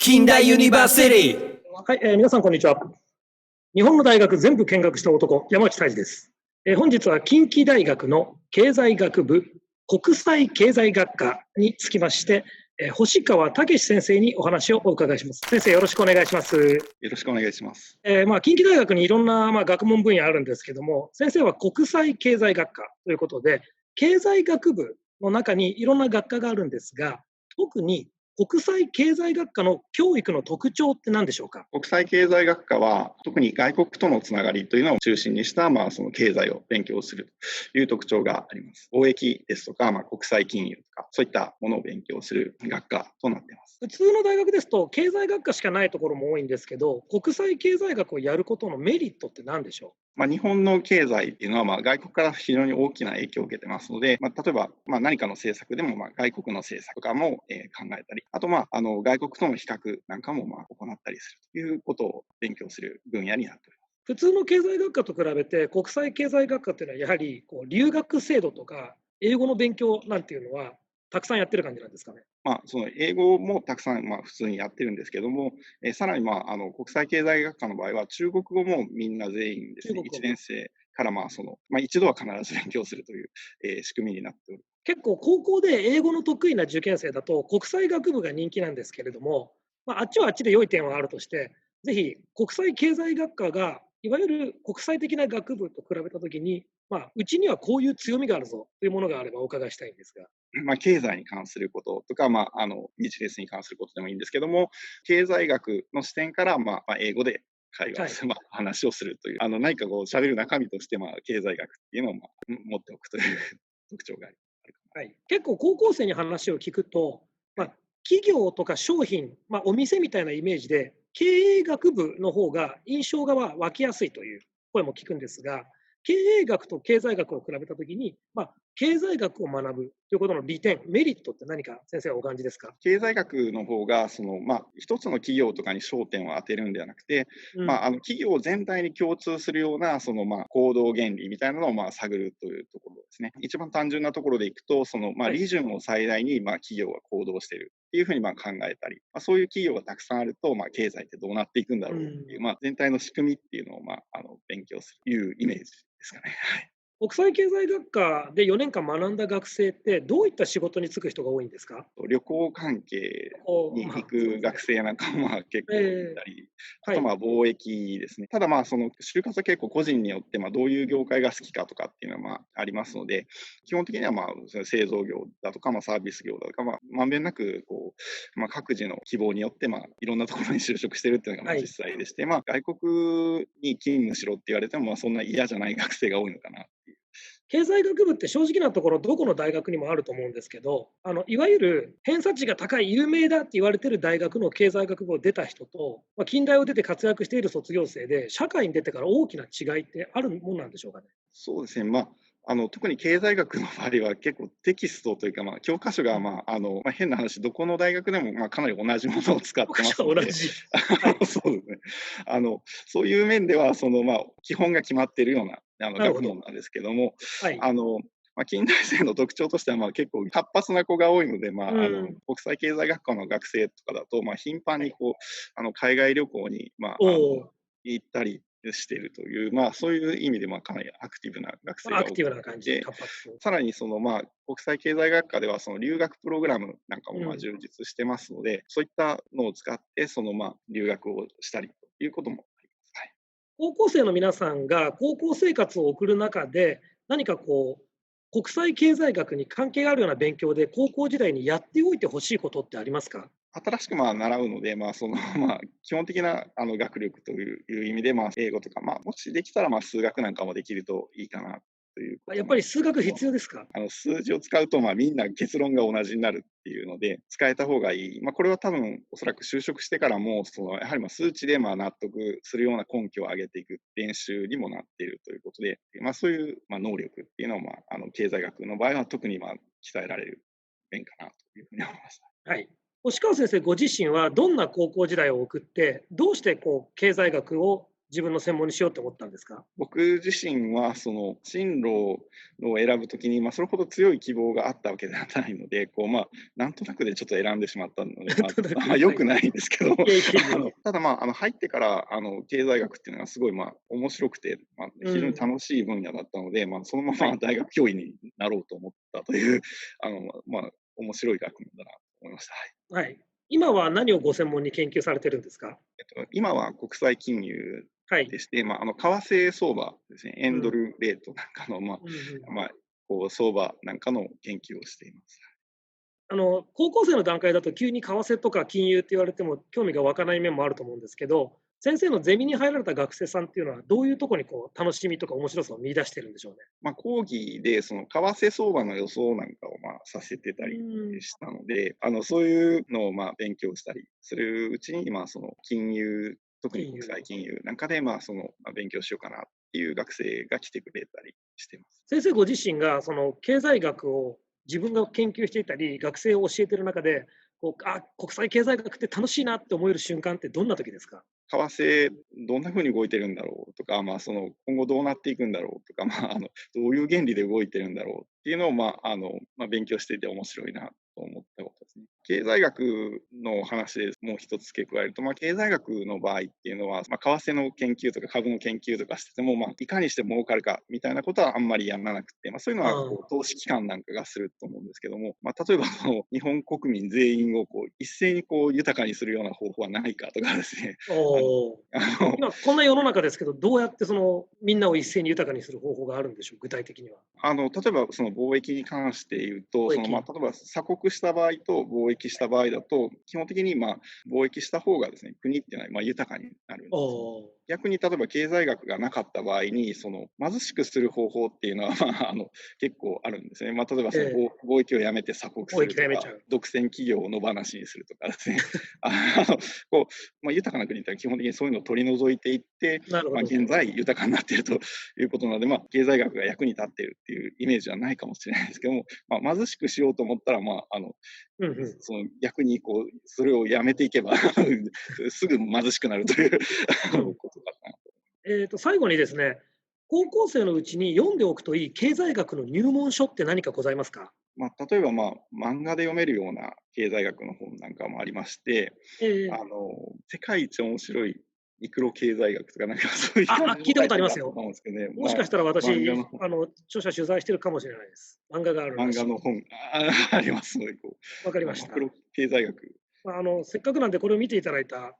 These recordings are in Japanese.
近代ユニバーシティ。はい、皆さんこんにちは。日本の大学全部見学した男、山内泰治です。本日は近畿大学の経済学部国際経済学科につきまして、星川武先生にお話をお伺いします。先生、よろしくお願いします。よろしくお願いします。近畿大学にいろんな、学問分野あるんですけども、先生は国際経済学科ということで、経済学部の中にいろんな学科があるんですが、特に国際経済学科の教育の特徴って何でしょうか？国際経済学科は特に外国とのつながりというのを中心にした、その経済を勉強するという特徴があります。貿易ですとか、国際金融とかそういったものを勉強する学科となっています。普通の大学ですと経済学科しかないところも多いんですけど、国際経済学をやることのメリットって何でしょう？日本の経済っていうのは、外国から非常に大きな影響を受けてますので、例えば、何かの政策でも、外国の政策とかも、考えたり、あと、外国との比較なんかも、行ったりするということを勉強する分野になっております。普通の経済学科と比べて国際経済学科っていうのはやはり留学制度とか英語の勉強なんていうのはたくさんやってる感じなんですかね？その英語もたくさん、普通にやってるんですけども、さらに、国際経済学科の場合は、中国語もみんな全員ですね、1年生から、一度は必ず勉強するという、仕組みになっております。結構高校で英語の得意な受験生だと国際学部が人気なんですけれども、あっちはあっちで良い点はあるとして、ぜひ国際経済学科がいわゆる国際的な学部と比べたときに、うちにはこういう強みがあるぞというものがあればお伺いしたいんですが。経済に関することとか、ビジネスに関することでもいいんですけども、経済学の視点から、英語で会話をする、話をするという、何か喋る中身として、経済学っていうのを、持っておくという特徴があるかな。はい、結構高校生に話を聞くと、企業とか商品、お店みたいなイメージで経営学部の方が印象が湧きやすいという声も聞くんですが、経営学と経済学を比べたときに、経済学を学ぶということの利点、メリットって何か先生はお感じですか？経済学の方が一つの企業とかに焦点を当てるんではなくて、企業全体に共通するような行動原理みたいなのを探るというところですね。一番単純なところでいくと、利潤を最大に企業が行動しているっていうふうに考えたり、そういう企業がたくさんあると、経済ってどうなっていくんだろうっていう、全体の仕組みっていうのを勉強するというイメージですかね。はい。国際経済学科で4年間学んだ学生ってどういった仕事に就く人が多いんですか？旅行関係に行く学生なんかも結構いたり、あと貿易ですね。ただその就活は結構個人によってどういう業界が好きかとかっていうのはありますので、基本的には製造業だとかサービス業だとかまんべんなく各自の希望によっていろんなところに就職してるっていうのが実際でして、外国に勤務しろって言われてもそんな嫌じゃない学生が多いのかなっていう。経済学部って正直なところどこの大学にもあると思うんですけど、いわゆる偏差値が高い有名だって言われている大学の経済学部を出た人と、近代を出て活躍している卒業生で社会に出てから大きな違いってあるものなんでしょうかね？そうですね。特に経済学の場合は結構テキストというか、教科書が、変な話、どこの大学でも、かなり同じものを使ってますので、同じ。そうですね。そういう面では、基本が決まっているような学問なんですけども、近代生の特徴としては、結構活発な子が多いので、国際経済学科の学生とかだと、頻繁に海外旅行に、行ったりしているという、そういう意味でかなりアクティブな学生が多くて、さらに国際経済学科では留学プログラムなんかも充実してますので、そういったのを使って留学をしたりということもあります。はい。高校生の皆さんが高校生活を送る中で、何か国際経済学に関係があるような勉強で高校時代にやっておいてほしいことってありますか？新しく習うので、基本的な学力という意味で、英語とか、もしできたら数学なんかもできるといいかなということ。やっぱり数学必要ですか？数字を使うとみんな結論が同じになるっていうので、使えた方がいい。これは多分おそらく就職してからもやはり数値で納得するような根拠を上げていく練習にもなっているということで、そういう能力っていうのを経済学の場合は特に鍛えられる面かなというふうに思いました。はい。星川先生ご自身はどんな高校時代を送って、どうして経済学を自分の専門にしようと思ったんですか？僕自身は、進路を選ぶときに、それほど強い希望があったわけではないので、なんとなくでちょっと選んでしまったので、良くないんですけど、いえいえいえ。ただ、入ってから、経済学っていうのがすごい、面白くて、非常に楽しい分野だったので、そのまま大学教員になろうと思ったという、面白い学問だなと思いました。はい。はい。今は何をご専門に研究されてるんですか？今は国際金融はい。でして、為替相場ですね、円ドうん。ルレートなんかの、うんうん。相場なんかの研究をしています。高校生の段階だと急に為替とか金融って言われても興味が湧かない面もあると思うんですけど、先生のゼミに入られた学生さんっていうのは、どういうところに楽しみとか面白さを見出してるんでしょうね？講義でその為替相場の予想なんかをさせてたうりん。したので、そういうのを勉強したりするうちに、その金融、特に国金融。際金融なんかで、勉強しようかなっていう学生が来てくれたりしてます。先生ご自身がその経済学を自分が研究していたり、学生を教えてる中で、国際経済学って楽しいなって思える瞬間ってどんな時ですか？為替どんな風に動いてるんだろうとか、今後どうなっていくんだろうとか、どういう原理で動いてるんだろうっていうのを、勉強していて面白いなと思ったことですね。経済学の話でもう一つ付け加えると、経済学の場合っていうのは、為替の研究とか株の研究とかしてても、いかにして儲かるかみたいなことはあんまりやらなくて、そういうのはああ。投資機関なんかがすると思うんですけども、例えば日本国民全員を一斉に豊かにするような方法はないかとかですね、あのおお。あの、今こんな世の中ですけど、どうやってみんなを一斉に豊かにする方法があるんでしょう？具体的には。例えばその貿易に関して言うと、貿易。例えば鎖国した場合と貿易した場合だと、基本的に貿易した方がですね、国っていうのは豊かになるんおですね。お。逆に例えば経済学がなかった場合に、貧しくする方法っていうのは、結構あるんですね。例えばええ。貿易をやめて鎖国す貿るとか、易がやめちゃう。独占企業を野放しにするとかですね。豊かな国って基本的にそういうのを取り除いていって、なるほど。現在豊かになっているということなので、経済学が役に立っているっていうイメージはないかもしれないですけども、貧しくしようと思ったら、うんうん。逆にそれをやめていけばすぐ貧しくなるといううん。ことかな。最後にですね、高校生のうちに読んでおくといい経済学の入門書って何かございますか？例えば、漫画で読めるような経済学の本なんかもありまして、ええ。世界一面白いミクロ経済学とか、なんかそういう感じの聞いたタイトルだったとことありますよ。思うんですけどね。もしかしたら漫画の私、著者取材してるかもしれないです。漫画があるらしい。本、ありますので、わかりました。マクロ経済学。せっかくなんでこれを見ていただいた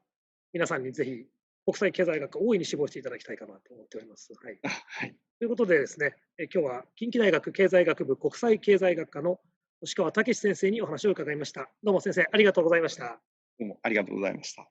皆さんにぜひ、国際経済学を大いに志望していただきたいかなと思っております。はい。はい。ということでですね、今日は近畿大学経済学部国際経済学科の押川武先生にお話を伺いました。どうも先生、ありがとうございました。どうもありがとうございました。